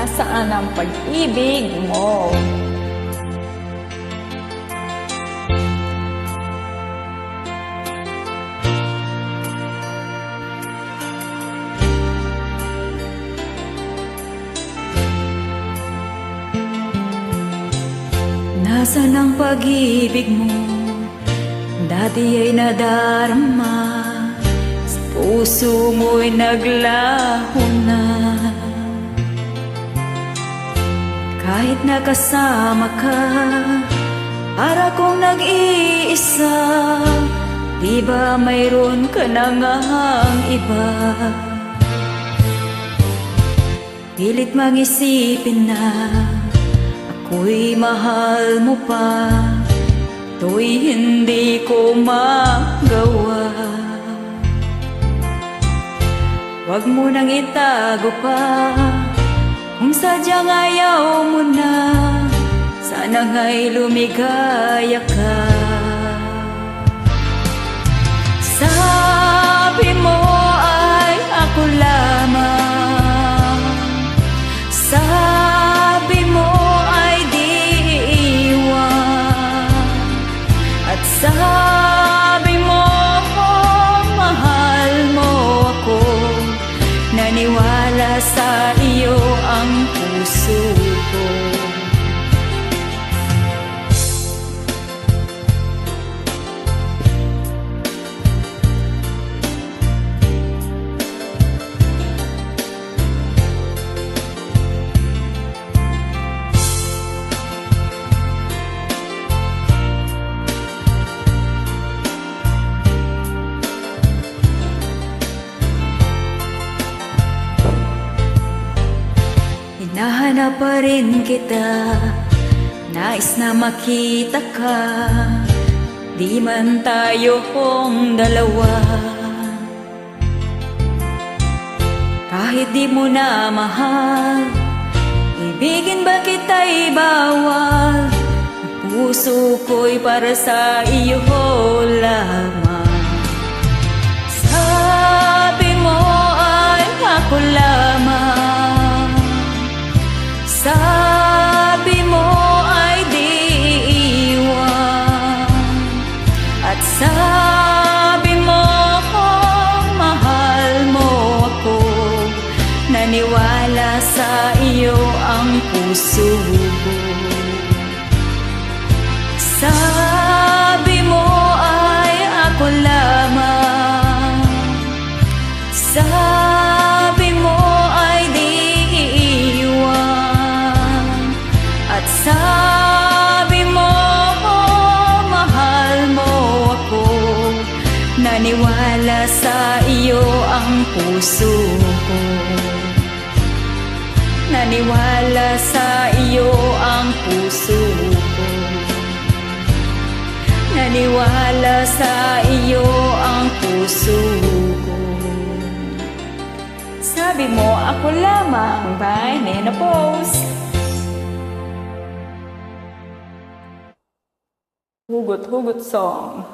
Nasaan ang pag-ibig mo? Nasaan ang pag-ibig mo? Dati ay nadarama, sa puso mo'y naglaho na. Kahit nakasama ka, para kong nag-iisa. Di ba mayroon ka na ngang iba? Pilit mag-isipin na ako'y mahal mo pa, ito'y hindi ko magawa. Huwag mo nang itago pa, kung sadyang ayaw mo na, sana nga'y lumigaya ka. Sabi mo ay ako lamang, sabi mo ay di iiwan, at sabi mo mahal mo ako. Naniwala sa iyo ang puso ko. Hinahanap pa rin kita, nais na makita ka, di man tayo kong dalawa. Kahit di mo na mahal, ibigin ba kita'y bawal? Ang puso ko'y para sa iyo lamang. Sabi mo ay ako lamang, sabi mo ay di iiwan, at sabi mo mahal mo ako. Naniwala sa iyo ang puso ko. Sabi mo ay ako lamang, sabi mo ay di iiwan, at sabi mo mahal mo ako. Naniwala sa iyo ang puso ko. Naniwala sa iyo ang puso ko. Naniwala sa iyo ang puso ko. Sabi mo ako lamang by Nena Pose. Hugot-hugot song.